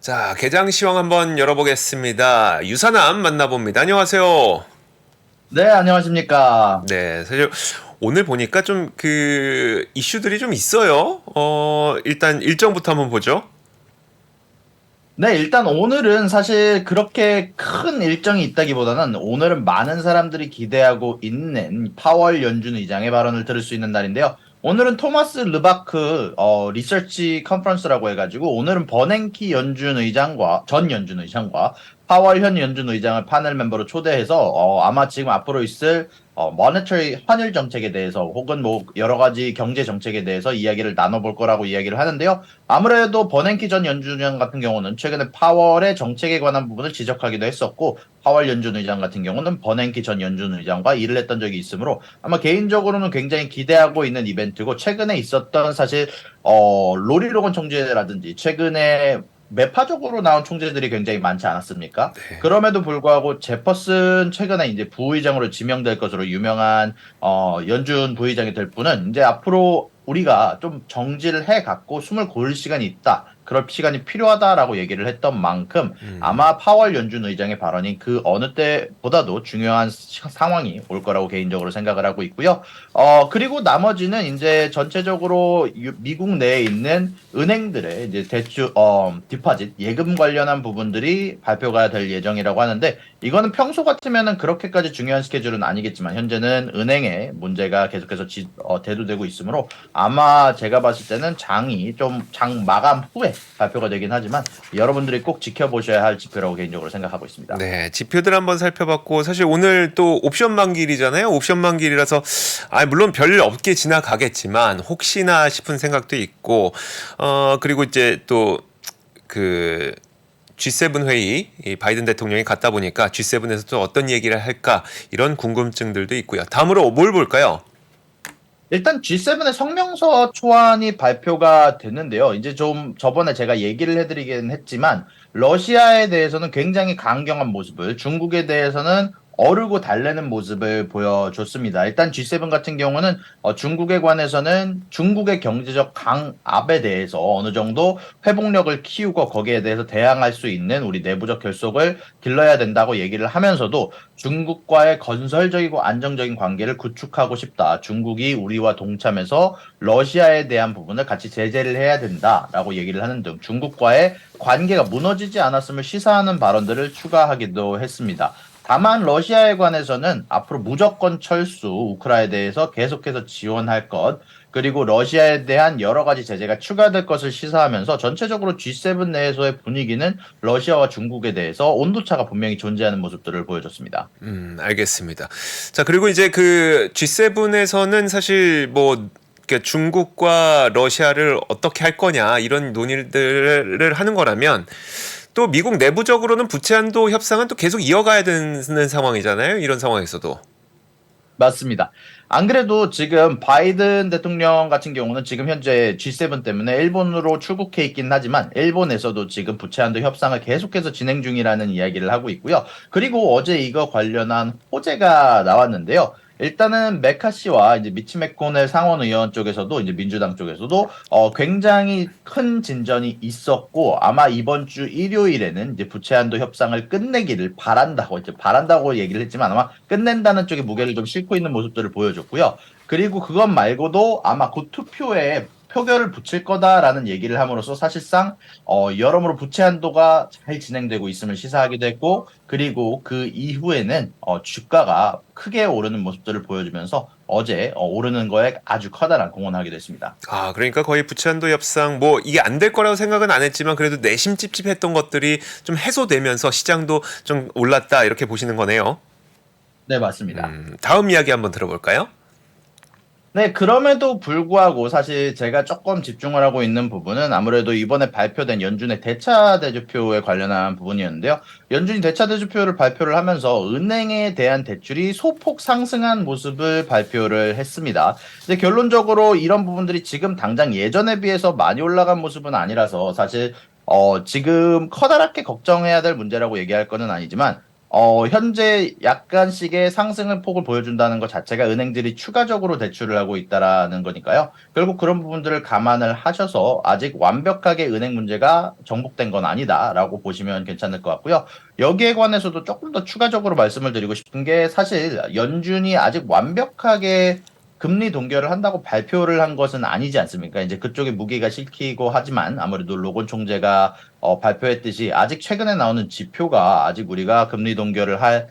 자, 개장 시황 한번 열어보겠습니다. 유사남 만나봅니다. 안녕하세요. 네, 안녕하십니까. 네, 사실 오늘 보니까 좀 이슈들이 좀 있어요. 일단 일정부터 한번 보죠. 네, 일단 오늘은 사실 그렇게 큰 일정이 있다기보다는 오늘은 많은 사람들이 기대하고 있는 파월 연준 의장의 발언을 들을 수 있는 날인데요. 오늘은 토마스 르바크 리서치 컨퍼런스라고 해가지고 오늘은 버냉키 연준 의장과 전 연준 의장과 파월 현 연준 의장을 파넬 멤버로 초대해서 아마 지금 앞으로 있을 모네터리 환율 정책에 대해서 혹은 뭐 여러 가지 경제 정책에 대해서 이야기를 나눠볼 거라고 이야기를 하는데요. 아무래도 버냉키 전 연준 의장 같은 경우는 최근에 파월의 정책에 관한 부분을 지적하기도 했었고, 파월 연준 의장 같은 경우는 버냉키 전 연준 의장과 일을 했던 적이 있으므로 아마 개인적으로는 굉장히 기대하고 있는 이벤트고, 최근에 있었던 사실 로리 로건 총재라든지 최근에 매파적으로 나온 총재들이 굉장히 많지 않았습니까? 네. 그럼에도 불구하고 제퍼슨 최근에 이제 부의장으로 지명될 것으로 유명한 연준 부의장이 될 분은 이제 앞으로 우리가 좀 정지를 해 갖고 숨을 고를 시간이 있다. 그럴 시간이 필요하다라고 얘기를 했던 만큼 음. 아마 파월 연준 의장의 발언이 그 어느 때보다도 중요한 상황이 올 거라고 개인적으로 생각을 하고 있고요. 그리고 나머지는 이제 전체적으로 미국 내에 있는 은행들의 이제 디파짓, 예금 관련한 부분들이 발표가 될 예정이라고 하는데, 이거는 평소 같으면은 그렇게까지 중요한 스케줄은 아니겠지만, 현재는 은행의 문제가 계속해서 대두되고 있으므로 아마 제가 봤을 때는 장 마감 후에 발표가 되긴 하지만, 여러분들이 꼭 지켜보셔야 할 지표라고 개인적으로 생각하고 있습니다. 네, 지표들 한번 살펴봤고, 사실 오늘 또 옵션 만기일이잖아요. 옵션 만기일이라서, 물론 별 없게 지나가겠지만, 혹시나 싶은 생각도 있고, 그리고 이제 또, 그, G7 회의, 이 바이든 대통령이 갔다 보니까 G7에서 또 어떤 얘기를 할까, 이런 궁금증들도 있고요. 다음으로 뭘 볼까요? 일단 G7의 성명서 초안이 발표가 됐는데요. 이제 좀 저번에 제가 얘기를 해드리긴 했지만, 러시아에 대해서는 굉장히 강경한 모습을, 중국에 대해서는 어르고 달래는 모습을 보여줬습니다. 일단 G7 같은 경우는 중국에 관해서는 중국의 경제적 강압에 대해서 어느 정도 회복력을 키우고 거기에 대해서 대항할 수 있는 우리 내부적 결속을 길러야 된다고 얘기를 하면서도, 중국과의 건설적이고 안정적인 관계를 구축하고 싶다. 중국이 우리와 동참해서 러시아에 대한 부분을 같이 제재를 해야 된다라고 얘기를 하는 등 중국과의 관계가 무너지지 않았음을 시사하는 발언들을 추가하기도 했습니다. 다만 러시아에 관해서는 앞으로 무조건 철수, 우크라이나에 대해서 계속해서 지원할 것, 그리고 러시아에 대한 여러 가지 제재가 추가될 것을 시사하면서 전체적으로 G7 내에서의 분위기는 러시아와 중국에 대해서 온도차가 분명히 존재하는 모습들을 보여줬습니다. 알겠습니다. 자, 그리고 이제 G7에서는 사실 뭐, 중국과 러시아를 어떻게 할 거냐, 이런 논의들을 하는 거라면, 또 미국 내부적으로는 부채 한도 협상은 또 계속 이어가야 되는 상황이잖아요. 이런 상황에서도. 맞습니다. 안 그래도 지금 바이든 대통령 같은 경우는 지금 현재 G7 때문에 일본으로 출국해 있긴 하지만, 일본에서도 지금 부채한도 협상을 계속해서 진행 중이라는 이야기를 하고 있고요. 그리고 어제 이거 관련한 호재가 나왔는데요. 일단은 메카시와 이제 미치 맥코넬 상원 의원 쪽에서도, 이제 민주당 쪽에서도 굉장히 큰 진전이 있었고, 아마 이번 주 일요일에는 이제 부채 한도 협상을 끝내기를 바란다고, 이제 바란다고 얘기를 했지만 아마 끝낸다는 쪽에 무게를 좀 싣고 있는 모습들을 보여줬고요. 그리고 그것 말고도 아마 곧 투표에 표결을 붙일 거다라는 얘기를 함으로써 사실상 여러모로 부채 한도가 잘 진행되고 있음을 시사하기도 했고, 그리고 그 이후에는 주가가 크게 오르는 모습들을 보여주면서 어제 오르는 거에 아주 커다란 공헌을 하게 됐습니다. 그러니까 거의 부채 한도 협상, 뭐, 이게 안 될 거라고 생각은 안 했지만, 그래도 내심 찝찝했던 것들이 좀 해소되면서 시장도 좀 올랐다, 이렇게 보시는 거네요. 네, 맞습니다. 다음 이야기 한번 들어볼까요? 네, 그럼에도 불구하고 사실 제가 조금 집중을 하고 있는 부분은 아무래도 이번에 발표된 연준의 대차 대조표에 관련한 부분이었는데요. 연준이 대차 대조표를 발표를 하면서 은행에 대한 대출이 소폭 상승한 모습을 발표를 했습니다. 근데 결론적으로 이런 부분들이 지금 당장 예전에 비해서 많이 올라간 모습은 아니라서 사실 지금 커다랗게 걱정해야 될 문제라고 얘기할 거는 아니지만, 현재 약간씩의 상승을 폭을 보여준다는 것 자체가 은행들이 추가적으로 대출을 하고 있다라는 거니까요. 결국 그런 부분들을 감안을 하셔서 아직 완벽하게 은행 문제가 정복된 건 아니다라고 보시면 괜찮을 것 같고요. 여기에 관해서도 조금 더 추가적으로 말씀을 드리고 싶은 게 사실 연준이 아직 완벽하게 금리 동결을 한다고 발표를 한 것은 아니지 않습니까? 이제 그쪽에 무게가 실키고 하지만 아무래도 로건 총재가 발표했듯이 아직 최근에 나오는 지표가 아직 우리가 금리 동결을 할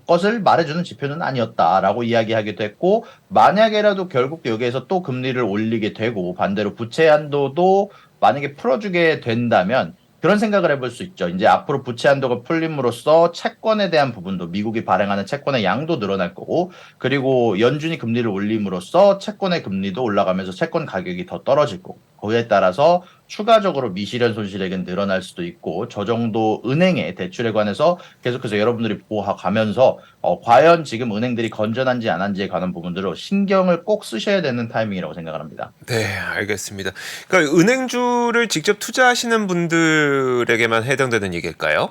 것을 말해주는 지표는 아니었다라고 이야기하기도 했고, 만약에라도 결국 여기에서 또 금리를 올리게 되고 반대로 부채 한도도 만약에 풀어주게 된다면 그런 생각을 해볼 수 있죠. 이제 앞으로 부채 한도가 풀림으로써 채권에 대한 부분도 미국이 발행하는 채권의 양도 늘어날 거고, 그리고 연준이 금리를 올림으로써 채권의 금리도 올라가면서 채권 가격이 더 떨어질 거고, 거기에 따라서 추가적으로 미실현 손실액은 늘어날 수도 있고, 저 정도 은행의 대출에 관해서 계속해서 여러분들이 보아가면서 과연 지금 은행들이 건전한지 안 한지에 관한 부분들로 신경을 꼭 쓰셔야 되는 타이밍이라고 생각을 합니다. 네, 알겠습니다. 그러니까 은행주를 직접 투자하시는 분들에게만 해당되는 얘기일까요?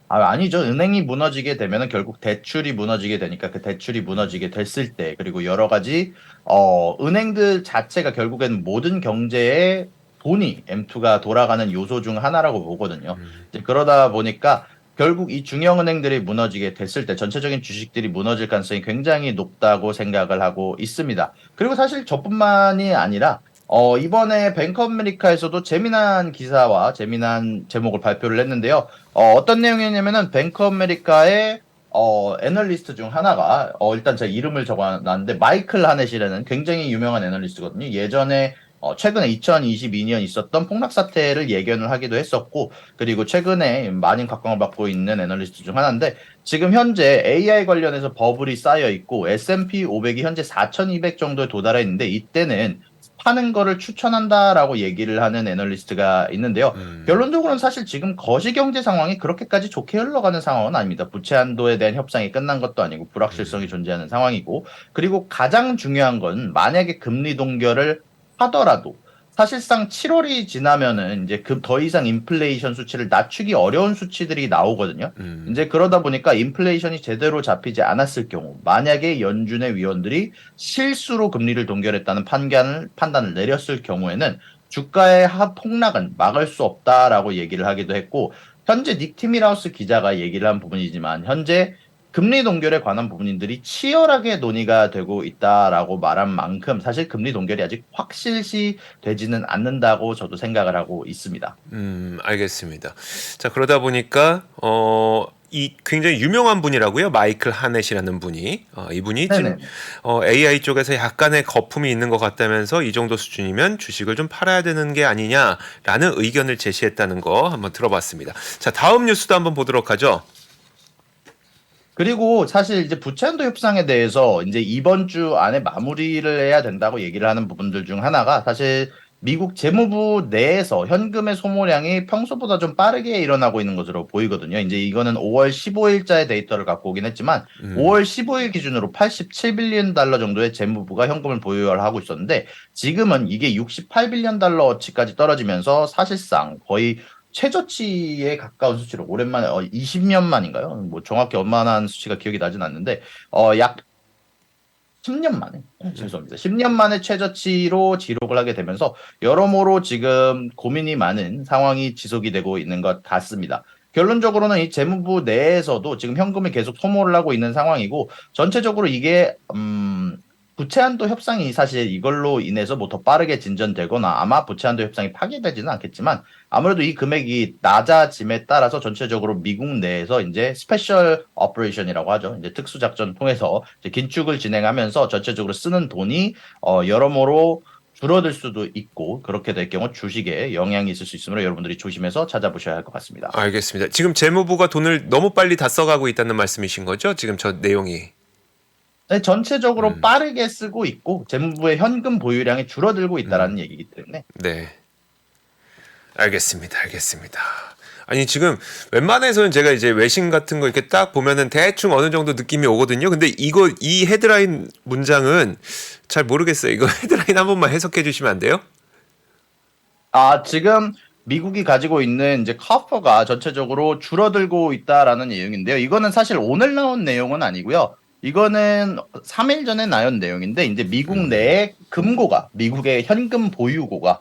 아니죠. 은행이 무너지게 되면은 결국 대출이 무너지게 되니까 그 대출이 무너지게 됐을 때, 그리고 여러 가지, 은행들 자체가 결국엔 모든 경제에 돈이, M2가 돌아가는 요소 중 하나라고 보거든요. 이제 그러다 보니까 결국 이 중형은행들이 무너지게 됐을 때 전체적인 주식들이 무너질 가능성이 굉장히 높다고 생각을 하고 있습니다. 그리고 사실 저뿐만이 아니라 이번에 뱅크 오브 아메리카에서도 재미난 기사와 재미난 제목을 발표를 했는데요. 어떤 내용이냐면은 뱅크 오브 아메리카의 애널리스트 중 하나가 일단 제 이름을 적어놨는데 마이클 하넷이라는 굉장히 유명한 애널리스트거든요. 예전에 최근에 2022년 있었던 폭락 사태를 예견을 하기도 했었고, 그리고 최근에 많은 각광을 받고 있는 애널리스트 중 하나인데, 지금 현재 AI 관련해서 버블이 쌓여 있고 S&P 500이 현재 4,200 정도에 도달해 있는데, 이때는 파는 거를 추천한다라고 얘기를 하는 애널리스트가 있는데요. 결론적으로는 사실 지금 거시경제 상황이 그렇게까지 좋게 흘러가는 상황은 아닙니다. 부채 한도에 대한 협상이 끝난 것도 아니고 불확실성이 존재하는 상황이고, 그리고 가장 중요한 건 만약에 금리 동결을 하더라도 사실상 7월이 지나면은 이제 그 더 이상 인플레이션 수치를 낮추기 어려운 수치들이 나오거든요. 이제 그러다 보니까 인플레이션이 제대로 잡히지 않았을 경우, 만약에 연준의 위원들이 실수로 금리를 동결했다는 판단을 내렸을 경우에는 주가의 폭락은 막을 수 없다라고 얘기를 하기도 했고, 현재 닉 티밀하우스 기자가 얘기를 한 부분이지만 현재 금리 동결에 관한 부분들이 치열하게 논의가 되고 있다라고 말한 만큼 사실 금리 동결이 아직 확실시 되지는 않는다고 저도 생각을 하고 있습니다. 알겠습니다. 자, 그러다 보니까 이 굉장히 유명한 분이라고요. 마이클 하넷이라는 분이 이분이 지금 네네. AI 쪽에서 약간의 거품이 있는 것 같다면서 이 정도 수준이면 주식을 좀 팔아야 되는 게 아니냐라는 의견을 제시했다는 거 한번 들어봤습니다. 자, 다음 뉴스도 한번 보도록 하죠. 그리고 사실 이제 부채한도 협상에 대해서 이제 이번 주 안에 마무리를 해야 된다고 얘기를 하는 부분들 중 하나가 사실 미국 재무부 내에서 현금의 소모량이 평소보다 좀 빠르게 일어나고 있는 것으로 보이거든요. 이제 이거는 5월 15일자의 데이터를 갖고 오긴 했지만 5월 15일 기준으로 87빌리언 달러 정도의 재무부가 현금을 보유하고 있었는데 지금은 이게 68빌리언 달러치까지 떨어지면서 사실상 거의 최저치에 가까운 수치로 오랜만에 20년 만인가요? 뭐 정확히 얼마나 수치가 기억이 나진 않는데 약 10년 만에 죄송합니다. 10년 만에 최저치로 기록을 하게 되면서 여러모로 지금 고민이 많은 상황이 지속이 되고 있는 것 같습니다. 결론적으로는 이 재무부 내에서도 지금 현금을 계속 소모를 하고 있는 상황이고 전체적으로 이게 부채한도 협상이 사실 이걸로 인해서 뭐 더 빠르게 진전되거나 아마 부채한도 협상이 파기되지는 않겠지만 아무래도 이 금액이 낮아짐에 따라서 전체적으로 미국 내에서 이제 스페셜 오퍼레이션이라고 하죠. 이제 특수작전 통해서 이제 긴축을 진행하면서 전체적으로 쓰는 돈이 여러모로 줄어들 수도 있고 그렇게 될 경우 주식에 영향이 있을 수 있으므로 여러분들이 조심해서 찾아보셔야 할 것 같습니다. 알겠습니다. 지금 재무부가 돈을 너무 빨리 다 써가고 있다는 말씀이신 거죠? 지금 저 내용이. 네, 전체적으로 빠르게 쓰고 있고 재무부의 현금 보유량이 줄어들고 있다라는 얘기이기 때문에 네. 알겠습니다. 알겠습니다. 아니 지금 웬만해서는 제가 이제 외신 같은 거 이렇게 딱 보면은 대충 어느 정도 느낌이 오거든요. 근데 이 헤드라인 문장은 잘 모르겠어요. 이거 헤드라인 한 번만 해석해 주시면 안 돼요? 지금 미국이 가지고 있는 이제 커퍼가 전체적으로 줄어들고 있다라는 내용인데요. 이거는 사실 오늘 나온 내용은 아니고요. 이거는 3일 전에 나온 내용인데 이제 미국 내에 금고가 미국의 현금 보유고가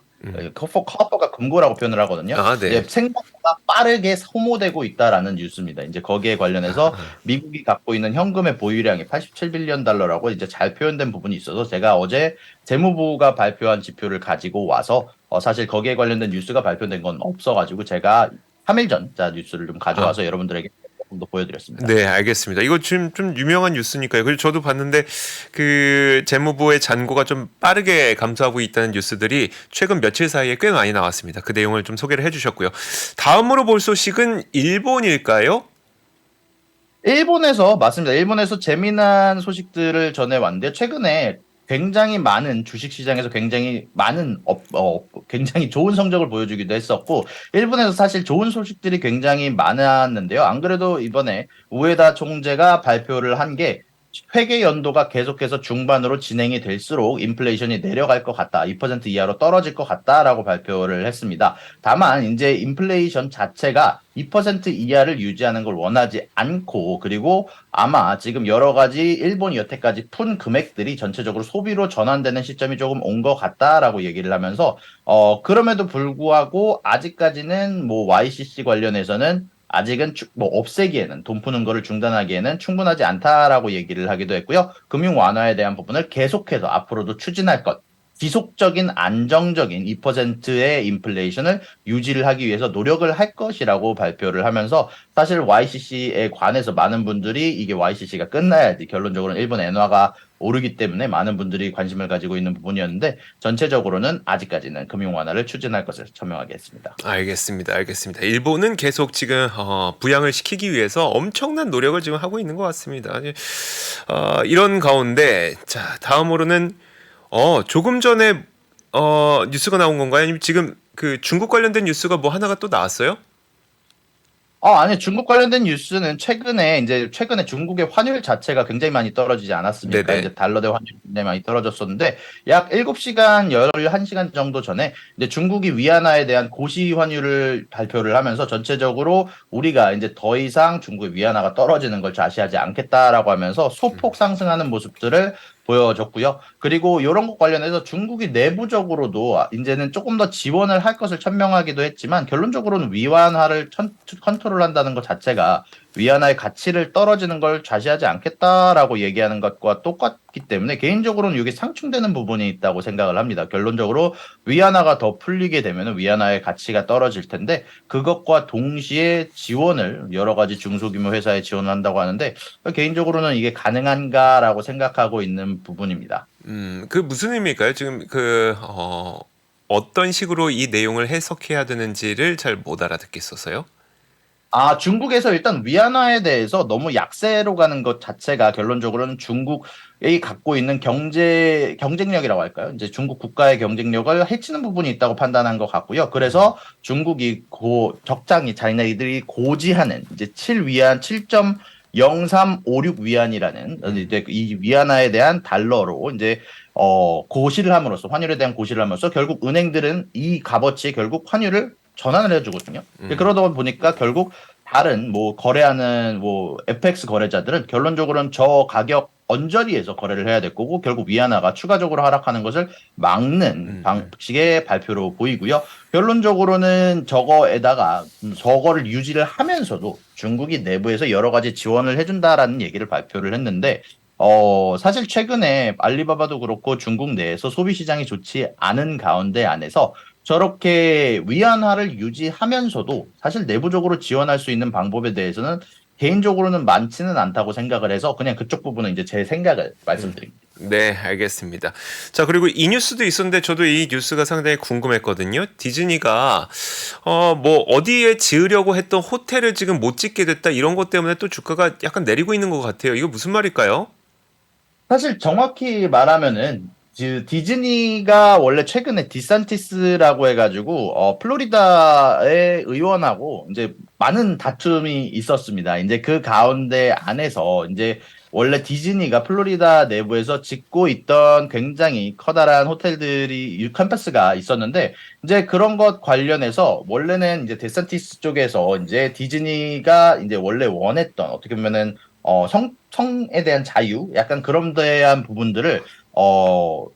커퍼가 금고라고 표현을 하거든요. 아, 이제 네. 생각보다 빠르게 소모되고 있다라는 뉴스입니다. 이제 거기에 관련해서 미국이 갖고 있는 현금의 보유량이 87빌리언 달러라고 이제 잘 표현된 부분이 있어서 제가 어제 재무부가 발표한 지표를 가지고 와서 사실 거기에 관련된 뉴스가 발표된 건 없어가지고 제가 3일 전자 뉴스를 좀 아, 가져와서 여러분들에게 조금 더 보여드렸습니다. 네, 알겠습니다. 이거 지금 좀 유명한 뉴스니까요. 그리고 저도 봤는데 그 재무부의 잔고가 좀 빠르게 감소하고 있다는 뉴스들이 최근 며칠 사이에 꽤 많이 나왔습니다. 그 내용을 좀 소개를 해주셨고요. 다음으로 볼 소식은 일본일까요? 일본에서 맞습니다. 일본에서 재미난 소식들을 전해왔는데 최근에 굉장히 많은 주식시장에서 굉장히 많은 굉장히 좋은 성적을 보여주기도 했었고 일본에서 사실 좋은 소식들이 굉장히 많았는데요. 안 그래도 이번에 우에다 총재가 발표를 한 게 회계 연도가 계속해서 중반으로 진행이 될수록 인플레이션이 내려갈 것 같다. 2% 이하로 떨어질 것 같다라고 발표를 했습니다. 다만 이제 인플레이션 자체가 2% 이하를 유지하는 걸 원하지 않고 그리고 아마 지금 여러 가지 일본이 여태까지 푼 금액들이 전체적으로 소비로 전환되는 시점이 조금 온 것 같다라고 얘기를 하면서 그럼에도 불구하고 아직까지는 뭐 YCC 관련해서는 아직은 뭐 없애기에는 돈 푸는 거를 중단하기에는 충분하지 않다라고 얘기를 하기도 했고요. 금융 완화에 대한 부분을 계속해서 앞으로도 추진할 것. 지속적인 안정적인 2%의 인플레이션을 유지를 하기 위해서 노력을 할 것이라고 발표를 하면서 사실 YCC에 관해서 많은 분들이 이게 YCC가 끝나야지 결론적으로는 일본 엔화가 오르기 때문에 많은 분들이 관심을 가지고 있는 부분이었는데 전체적으로는 아직까지는 금융 완화를 추진할 것을 천명하게 했습니다. 알겠습니다. 알겠습니다. 일본은 계속 지금 부양을 시키기 위해서 엄청난 노력을 지금 하고 있는 것 같습니다. 이런 가운데 자 다음으로는 조금 전에 뉴스가 나온 건가요? 아니면 지금 그 중국 관련된 뉴스가 뭐 하나가 또 나왔어요? 아니, 중국 관련된 뉴스는 최근에 중국의 환율 자체가 굉장히 많이 떨어지지 않았습니까? 네네. 이제 달러 대 환율이 굉장히 많이 떨어졌었는데, 약 7시간, 11시간 정도 전에, 이제 중국이 위안화에 대한 고시 환율을 발표를 하면서 전체적으로 우리가 이제 더 이상 중국의 위안화가 떨어지는 걸 좌시하지 않겠다라고 하면서 소폭 상승하는 모습들을 보여줬고요. 그리고 이런 것 관련해서 중국이 내부적으로도 이제는 조금 더 지원을 할 것을 천명하기도 했지만 결론적으로는 위안화를 컨트롤한다는 것 자체가 위안화의 가치를 떨어지는 걸 좌시하지 않겠다라고 얘기하는 것과 똑같기 때문에 개인적으로는 이게 상충되는 부분이 있다고 생각을 합니다. 결론적으로 위안화가 더 풀리게 되면 위안화의 가치가 떨어질 텐데 그것과 동시에 지원을 여러 가지 중소규모 회사에 지원을 한다고 하는데 개인적으로는 이게 가능한가라고 생각하고 있는 부분입니다. 그 무슨 의미일까요? 지금 어떤 식으로 이 내용을 해석해야 되는지를 잘 못 알아듣겠어서요. 중국에서 일단 위안화에 대해서 너무 약세로 가는 것 자체가 결론적으로는 중국이 갖고 있는 경쟁력이라고 할까요? 이제 중국 국가의 경쟁력을 해치는 부분이 있다고 판단한 것 같고요. 그래서 중국이 적당히 자기네들이 고지하는 이제 7위안 7.0356 위안이라는 이제 이 위안화에 대한 달러로 이제 고시를 함으로써 환율에 대한 고시를 함으로써 결국 은행들은 이 값어치에 결국 환율을 전환을 해주거든요. 그러다 보니까 결국 다른 뭐 거래하는 뭐 FX 거래자들은 결론적으로는 저 가격 언저리에서 거래를 해야 될 거고 결국 위안화가 추가적으로 하락하는 것을 막는 방식의 발표로 보이고요. 결론적으로는 저거를 유지를 하면서도 중국이 내부에서 여러 가지 지원을 해준다라는 얘기를 발표를 했는데 사실 최근에 알리바바도 그렇고 중국 내에서 소비 시장이 좋지 않은 가운데 안에서 저렇게 위안화를 유지하면서도 사실 내부적으로 지원할 수 있는 방법에 대해서는 개인적으로는 많지는 않다고 생각을 해서 그냥 그쪽 부분은 이제 제 생각을 말씀드립니다. 네, 알겠습니다. 자, 그리고 이 뉴스도 있었는데 저도 이 뉴스가 상당히 궁금했거든요. 디즈니가 뭐 어디에 지으려고 했던 호텔을 지금 못 짓게 됐다 이런 것 때문에 또 주가가 약간 내리고 있는 것 같아요. 이거 무슨 말일까요? 사실 정확히 말하면은 디즈니가 원래 최근에 디산티스라고 해가지고 플로리다의 의원하고 이제 많은 다툼이 있었습니다. 이제 그 가운데 안에서 이제 원래 디즈니가 플로리다 내부에서 짓고 있던 굉장히 커다란 호텔들이 캠퍼스가 있었는데 이제 그런 것 관련해서 원래는 이제 데산티스 쪽에서 이제 디즈니가 이제 원래 원했던 어떻게 보면은 성에 대한 자유 약간 그런 대한 부분들을 어,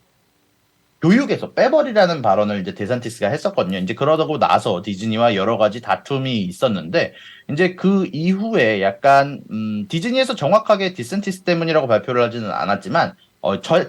교육에서 빼버리라는 발언을 이제 데산티스가 했었거든요. 이제 그러고 나서 디즈니와 여러 가지 다툼이 있었는데, 이제 그 이후에 약간, 디즈니에서 정확하게 디센티스 때문이라고 발표를 하지는 않았지만,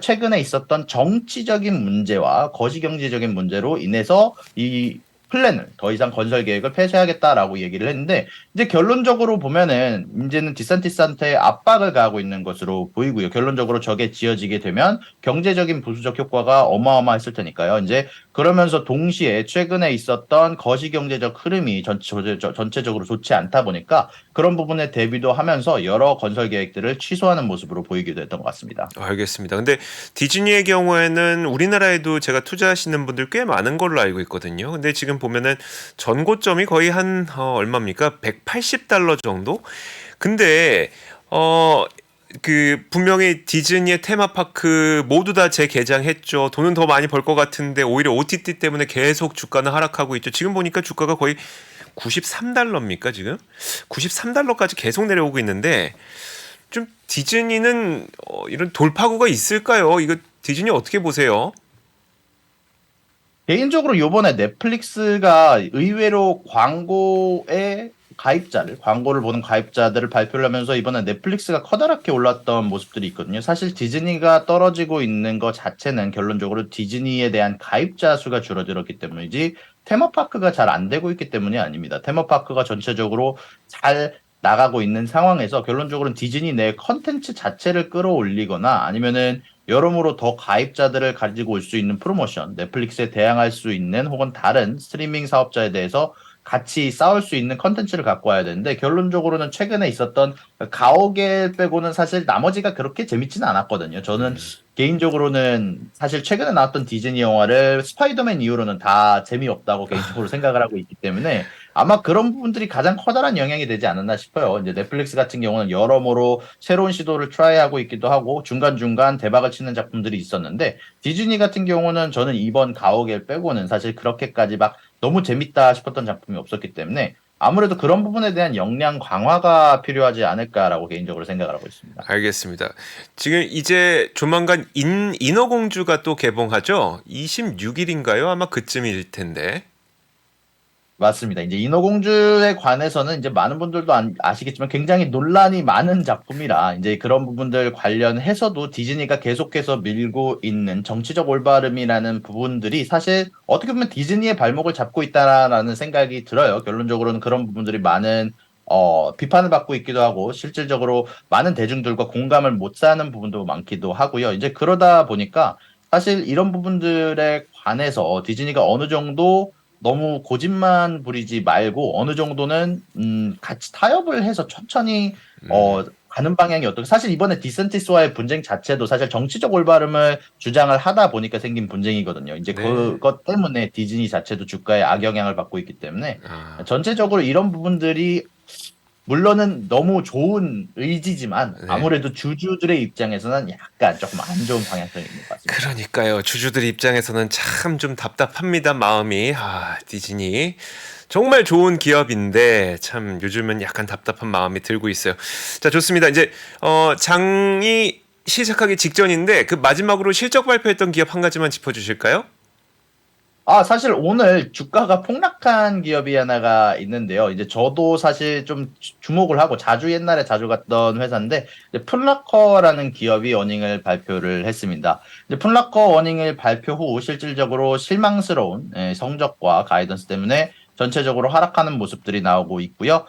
최근에 있었던 정치적인 문제와 거시경제적인 문제로 인해서 이 플랜을 더 이상 건설 계획을 폐쇄하겠다라고 얘기를 했는데, 이제 결론적으로 보면은 이제는 디산티스한테 압박을 가하고 있는 것으로 보이고요. 결론적으로 저게 지어지게 되면 경제적인 부수적 효과가 어마어마했을 테니까요. 이제 그러면서 동시에 최근에 있었던 거시경제적 흐름이 전체적으로 좋지 않다 보니까 그런 부분에 대비도 하면서 여러 건설 계획들을 취소하는 모습으로 보이기도 했던 것 같습니다. 알겠습니다. 근데 디즈니의 경우에는 우리나라에도 제가 투자하시는 분들 꽤 많은 걸로 알고 있거든요. 근데 지금 보면은 전고점이 거의 한 얼마입니까? 180달러 정도? 근데 그 분명히 디즈니의 테마파크 모두 다 재개장했죠. 돈은 더 많이 벌 것 같은데 오히려 OTT 때문에 계속 주가는 하락하고 있죠. 지금 보니까 주가가 거의 93달러입니까, 지금? 93달러까지 계속 내려오고 있는데 좀 디즈니는 이런 돌파구가 있을까요? 이거 디즈니 어떻게 보세요? 개인적으로 요번에 넷플릭스가 의외로 광고를 보는 가입자들을 발표를 하면서 이번에 넷플릭스가 커다랗게 올랐던 모습들이 있거든요. 사실 디즈니가 떨어지고 있는 것 자체는 결론적으로 디즈니에 대한 가입자 수가 줄어들었기 때문이지 테마파크가 잘 안 되고 있기 때문이 아닙니다. 테마파크가 전체적으로 잘 나가고 있는 상황에서 결론적으로는 디즈니 내 컨텐츠 자체를 끌어올리거나 아니면은 여러모로 더 가입자들을 가지고 올 수 있는 프로모션, 넷플릭스에 대항할 수 있는 혹은 다른 스트리밍 사업자에 대해서 같이 싸울 수 있는 컨텐츠를 갖고 와야 되는데 결론적으로는 최근에 있었던 가오갤 빼고는 사실 나머지가 그렇게 재밌지는 않았거든요. 저는 개인적으로는 사실 최근에 나왔던 디즈니 영화를 스파이더맨 이후로는 다 재미없다고 개인적으로 생각을 하고 있기 때문에 아마 그런 부분들이 가장 커다란 영향이 되지 않았나 싶어요. 이제 넷플릭스 같은 경우는 여러모로 새로운 시도를 트라이하고 있기도 하고 중간중간 대박을 치는 작품들이 있었는데 디즈니 같은 경우는 저는 이번 가오갤 빼고는 사실 그렇게까지 막 너무 재밌다 싶었던 작품이 없었기 때문에 아무래도 그런 부분에 대한 역량 강화가 필요하지 않을까라고 개인적으로 생각을 하고 있습니다. 알겠습니다. 지금 이제 조만간 인어공주가 또 개봉하죠? 26일인가요? 아마 그쯤일 텐데. 맞습니다. 이제 인어공주에 관해서는 이제 많은 분들도 아시겠지만 굉장히 논란이 많은 작품이라 이제 그런 부분들 관련해서도 디즈니가 계속해서 밀고 있는 정치적 올바름이라는 부분들이 사실 어떻게 보면 디즈니의 발목을 잡고 있다라는 생각이 들어요. 결론적으로는 그런 부분들이 많은 비판을 받고 있기도 하고 실질적으로 많은 대중들과 공감을 못 사는 부분도 많기도 하고요. 이제 그러다 보니까 사실 이런 부분들에 관해서 디즈니가 어느 정도 너무 고집만 부리지 말고 어느 정도는 같이 타협을 해서 천천히 음, 가는 방향이 어떻게 사실 이번에 디센티스와의 분쟁 자체도 사실 정치적 올바름을 주장을 하다 보니까 생긴 분쟁이거든요. 이제 네. 그것 때문에 디즈니 자체도 주가에 악영향을 받고 있기 때문에 아, 전체적으로 이런 부분들이 물론은 너무 좋은 의지지만 네. 아무래도 주주들의 입장에서는 약간 조금 안 좋은 방향성이 있는 것 같습니다. 그러니까요. 주주들 입장에서는 참 좀 답답합니다. 마음이. 디즈니. 정말 좋은 기업인데 참 요즘은 약간 답답한 마음이 들고 있어요. 자, 좋습니다. 이제 장이 시작하기 직전인데 그 마지막으로 실적 발표했던 기업 한 가지만 짚어 주실까요? 사실 오늘 주가가 폭락한 기업이 하나가 있는데요. 이제 저도 사실 좀 주목을 하고 옛날에 자주 갔던 회사인데, 이제 풋라커라는 기업이 어닝을 발표를 했습니다. 이제 풋라커 어닝을 발표 후 실질적으로 실망스러운 성적과 가이던스 때문에 전체적으로 하락하는 모습들이 나오고 있고요.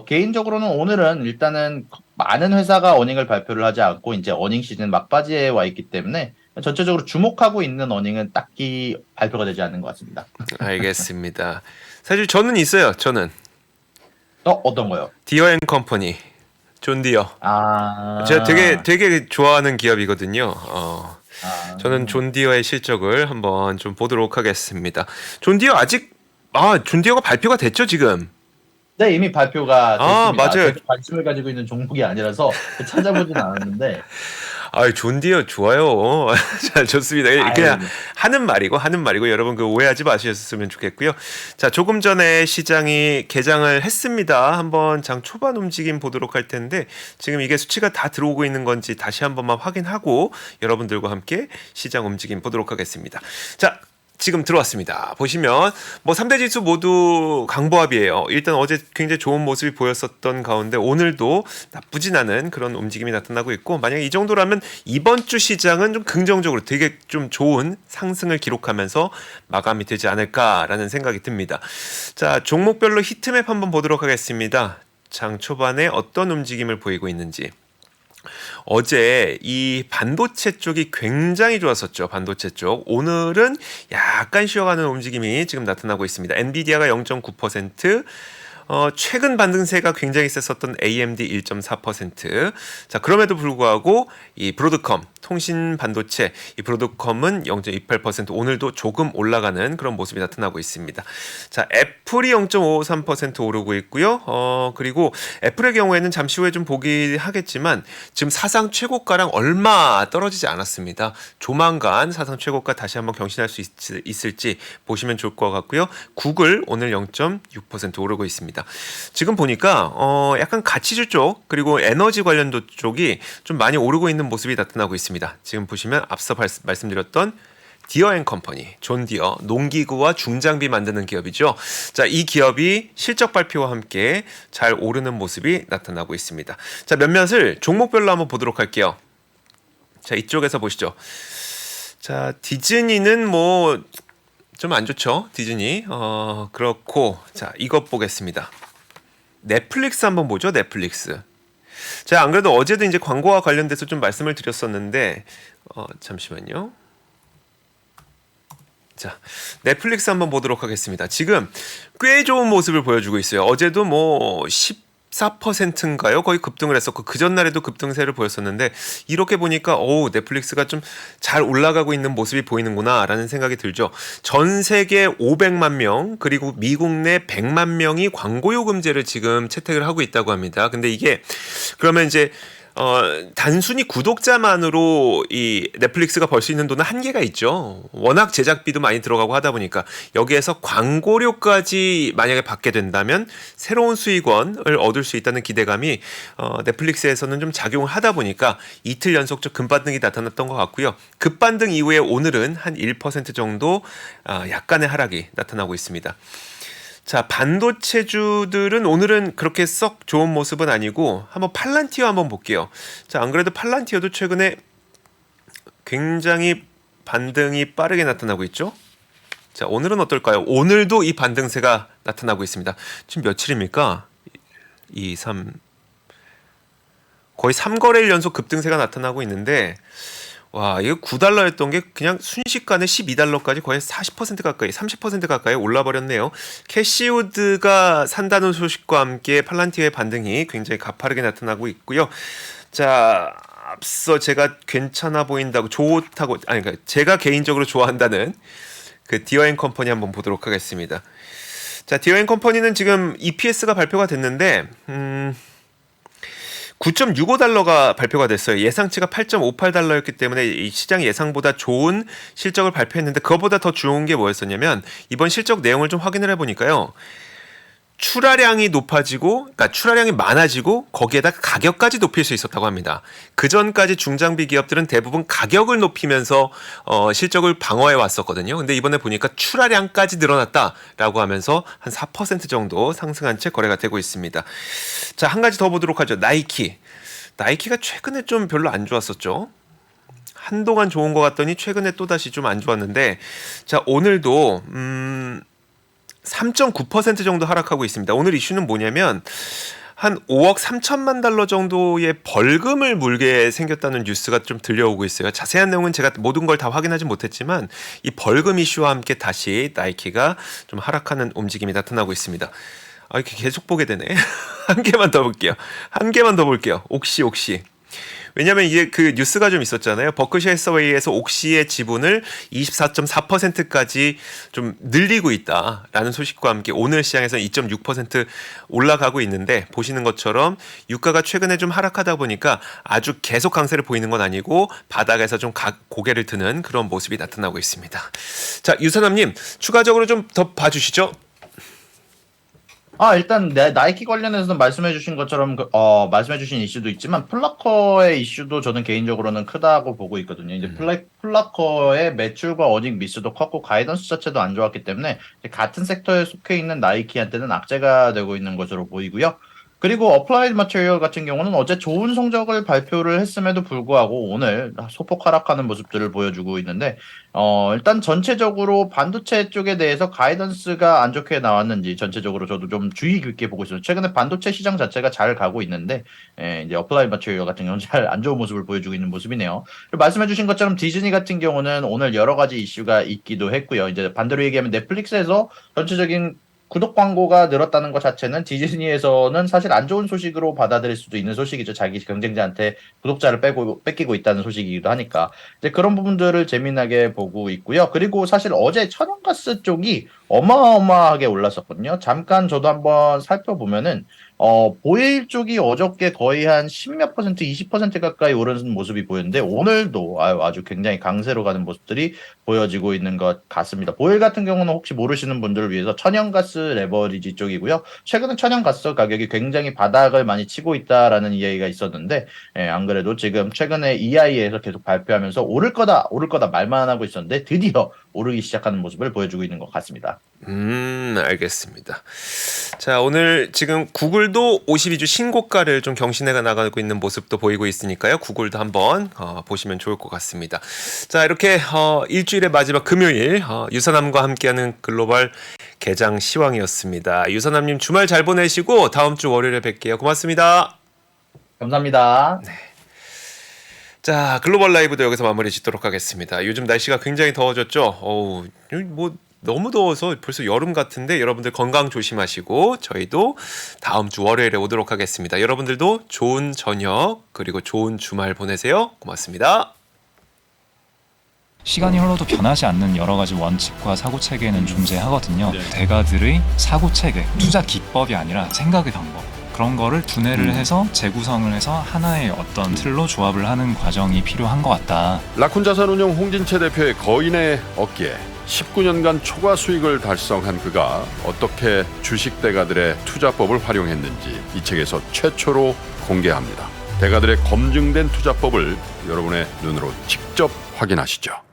개인적으로는 오늘은 일단은 많은 회사가 어닝을 발표를 하지 않고 이제 어닝 시즌 막바지에 와 있기 때문에 전체적으로 주목하고 있는 어닝은 딱히 발표가 되지 않는 것 같습니다. 알겠습니다. 사실 저는 있어요. 저는 어떤 거요? 디어 앤 컴퍼니. 존 디어. 제가 되게 아, 되게 좋아하는 기업이거든요. 아, 저는 존 디어의 실적을 한번 좀 보도록 하겠습니다. 존 디어 존 디어가 발표가 됐죠, 지금? 네, 이미 발표가 아, 됐습니다. 맞아요. 제가 관심을 가지고 있는 종목이 아니라서 찾아보진 않았는데, 존 디어 좋아요. 자, 좋습니다. 그냥 아유, 하는 말이고 여러분 그 오해하지 마셨으면 좋겠고요. 자, 조금 전에 시장이 개장을 했습니다. 한번 장 초반 움직임 보도록 할 텐데 지금 이게 수치가 다 들어오고 있는 건지 다시 한 번만 확인하고 여러분들과 함께 시장 움직임 보도록 하겠습니다. 자, 지금 들어왔습니다. 보시면 뭐 3대 지수 모두 강보합이에요. 일단 어제 굉장히 좋은 모습이 보였었던 가운데 오늘도 나쁘진 않은 그런 움직임이 나타나고 있고, 만약에 이 정도라면 이번 주 시장은 좀 긍정적으로 되게 좀 좋은 상승을 기록하면서 마감이 되지 않을까라는 생각이 듭니다. 자, 종목별로 히트맵 한번 보도록 하겠습니다. 장 초반에 어떤 움직임을 보이고 있는지. 어제 이 반도체 쪽이 굉장히 좋았었죠. 반도체 쪽. 오늘은 약간 쉬어가는 움직임이 지금 나타나고 있습니다. 엔비디아가 0.9%, 최근 반등세가 굉장히 셌었던 AMD 1.4%. 자, 그럼에도 불구하고 이 브로드컴 통신 반도체, 이 브로드컴은 0.28%, 오늘도 조금 올라가는 그런 모습이 나타나고 있습니다. 자, 애플이 0.53% 오르고 있고요. 그리고 애플의 경우에는 잠시 후에 좀 보기 하겠지만 지금 사상 최고가랑 얼마 떨어지지 않았습니다. 조만간 사상 최고가 다시 한번 경신할 수 있을지 보시면 좋을 것 같고요. 구글 오늘 0.6% 오르고 있습니다. 지금 보니까 약간 가치주 쪽 그리고 에너지 관련도 쪽이 좀 많이 오르고 있는 모습이 나타나고 있습니다. 지금 보시면 앞서 말씀드렸던 디어앤컴퍼니, 존 디어, 농기구와 중장비 만드는 기업이죠. 자, 이 기업이 실적 발표와 함께 잘 오르는 모습이 나타나고 있습니다. 자, 몇몇을 종목별로 한번 보도록 할게요. 자, 이쪽에서 보시죠. 자, 디즈니는 뭐 좀 안 좋죠. 디즈니. 그렇고, 자, 이것 보겠습니다. 넷플릭스 한번 보죠. 넷플릭스. 자, 안 그래도 어제도 이제 광고와 관련돼서 좀 말씀을 드렸었는데, 잠시만요. 자, 넷플릭스 한번 보도록 하겠습니다. 지금 꽤 좋은 모습을 보여주고 있어요. 어제도 뭐 14%인가요? 거의 급등을 했었고 그 전날에도 급등세를 보였었는데, 이렇게 보니까 넷플릭스가 좀 잘 올라가고 있는 모습이 보이는구나 라는 생각이 들죠. 전 세계 500만 명 그리고 미국 내 100만 명이 광고 요금제를 지금 채택을 하고 있다고 합니다. 근데 이게 그러면 이제 단순히 구독자만으로 이 넷플릭스가 벌 수 있는 돈은 한계가 있죠. 워낙 제작비도 많이 들어가고 하다 보니까 여기에서 광고료까지 만약에 받게 된다면 새로운 수익원을 얻을 수 있다는 기대감이 넷플릭스에서는 좀 작용을 하다 보니까 이틀 연속적 급반등이 나타났던 것 같고요. 급반등 이후에 오늘은 한 1% 정도 약간의 하락이 나타나고 있습니다. 자, 반도체주들은 오늘은 그렇게 썩 좋은 모습은 아니고 한번 팔란티어 한번 볼게요. 자, 안 그래도 팔란티어도 최근에 굉장히 반등이 빠르게 나타나고 있죠. 자, 오늘은 어떨까요? 오늘도 이 반등세가 나타나고 있습니다. 지금 며칠입니까? 2, 3 거의 3거래일 연속 급등세가 나타나고 있는데, 와, 이거 9달러였던 게 그냥 순식간에 12달러까지 거의 40% 가까이, 30% 가까이 올라버렸네요. 캐시우드가 산다는 소식과 함께 팔란티어의 반등이 굉장히 가파르게 나타나고 있고요. 자, 앞서 제가 괜찮아 보인다고 좋다고, 아니, 그러니까 제가 개인적으로 좋아한다는 그 디어앤컴퍼니 한번 보도록 하겠습니다. 자, 디어앤컴퍼니는 지금 EPS가 발표가 됐는데, 9.65달러가 발표가 됐어요. 예상치가 8.58달러였기 때문에 이 시장 예상보다 좋은 실적을 발표했는데, 그것보다 더 좋은 게 뭐였었냐면 이번 실적 내용을 좀 확인을 해보니까요. 출하량이 높아지고, 그러니까 출하량이 많아지고 거기에다 가격까지 높일 수 있었다고 합니다. 그 전까지 중장비 기업들은 대부분 가격을 높이면서 실적을 방어해 왔었거든요. 근데 이번에 보니까 출하량까지 늘어났다라고 하면서 한 4% 정도 상승한 채 거래가 되고 있습니다. 자, 한 가지 더 보도록 하죠. 나이키가 최근에 좀 별로 안 좋았었죠. 한동안 좋은 것 같더니 최근에 또다시 좀 안 좋았는데, 자, 오늘도 3.9% 정도 하락하고 있습니다. 오늘 이슈는 뭐냐면 한 5억 3천만 달러 정도의 벌금을 물게 생겼다는 뉴스가 좀 들려오고 있어요. 자세한 내용은 제가 모든 걸 다 확인하지 못했지만 이 벌금 이슈와 함께 다시 나이키가 좀 하락하는 움직임이 나타나고 있습니다. 이렇게 계속 보게 되네. 한 개만 더 볼게요. 옥시. 왜냐하면 이게 그 뉴스가 좀 있었잖아요. 버크셔 해서웨이에서 옥시의 지분을 24.4%까지 좀 늘리고 있다라는 소식과 함께 오늘 시장에서 2.6% 올라가고 있는데 보시는 것처럼 유가가 최근에 좀 하락하다 보니까 아주 계속 강세를 보이는 건 아니고 바닥에서 좀 고개를 드는 그런 모습이 나타나고 있습니다. 자, 유선남님 추가적으로 좀 더 봐주시죠. 일단 나이키 관련해서는 말씀해주신 것처럼 말씀해주신 이슈도 있지만 플라커의 이슈도 저는 개인적으로는 크다고 보고 있거든요. 이제 플라커의 매출과 어닝 미스도 컸고 가이던스 자체도 안 좋았기 때문에 이제 같은 섹터에 속해 있는 나이키한테는 악재가 되고 있는 것으로 보이고요. 그리고 어플라이드 머티리얼 같은 경우는 어제 좋은 성적을 발표를 했음에도 불구하고 오늘 소폭 하락하는 모습들을 보여주고 있는데 일단 전체적으로 반도체 쪽에 대해서 가이던스가 안 좋게 나왔는지 전체적으로 저도 좀 주의 깊게 보고 있어요. 최근에 반도체 시장 자체가 잘 가고 있는데 이제 어플라이드 머티리얼 같은 경우는 잘 안 좋은 모습을 보여주고 있는 모습이네요. 그리고 말씀해주신 것처럼 디즈니 같은 경우는 오늘 여러 가지 이슈가 있기도 했고요. 이제 반대로 얘기하면 넷플릭스에서 전체적인 구독 광고가 늘었다는 것 자체는 디즈니에서는 사실 안 좋은 소식으로 받아들일 수도 있는 소식이죠. 자기 경쟁자한테 구독자를 뺏기고 있다는 소식이기도 하니까. 이제 그런 부분들을 재미나게 보고 있고요. 그리고 사실 어제 천연가스 쪽이 어마어마하게 올랐었거든요. 잠깐 저도 한번 살펴보면은 보일 쪽이 어저께 거의 한 10몇 %, 20% 가까이 오르는 모습이 보였는데 오늘도 아주 굉장히 강세로 가는 모습들이 보여지고 있는 것 같습니다. 보일 같은 경우는 혹시 모르시는 분들을 위해서 천연가스 레버리지 쪽이고요. 최근에 천연가스 가격이 굉장히 바닥을 많이 치고 있다라는 이야기가 있었는데 안 그래도 지금 최근에 EI에서 계속 발표하면서 오를 거다 말만 하고 있었는데 드디어 오르기 시작하는 모습을 보여주고 있는 것 같습니다. 알겠습니다. 자, 오늘 지금 구글도 52주 신고가를 좀 경신해 나가고 있는 모습도 보이고 있으니까요. 구글도 한번 보시면 좋을 것 같습니다. 자, 이렇게 일주일의 마지막 금요일 유선남과 함께하는 글로벌 개장 시황이었습니다. 유선남님 주말 잘 보내시고 다음 주 월요일에 뵐게요. 고맙습니다. 감사합니다. 자, 글로벌 라이브도 여기서 마무리 짓도록 하겠습니다. 요즘 날씨가 굉장히 더워졌죠. 너무 더워서 벌써 여름 같은데 여러분들 건강 조심하시고 저희도 다음 주 월요일에 오도록 하겠습니다. 여러분들도 좋은 저녁 그리고 좋은 주말 보내세요. 고맙습니다. 시간이 흘러도 변하지 않는 여러 가지 원칙과 사고 체계는 존재하거든요. 대가들의 사고 체계, 투자 기법이 아니라 생각의 방법. 그런 거를 분해를 해서 재구성을 해서 하나의 어떤 틀로 조합을 하는 과정이 필요한 것 같다. 라쿤 자산운용 홍진채 대표의 거인의 어깨 19년간 초과 수익을 달성한 그가 어떻게 주식 대가들의 투자법을 활용했는지 이 책에서 최초로 공개합니다. 대가들의 검증된 투자법을 여러분의 눈으로 직접 확인하시죠.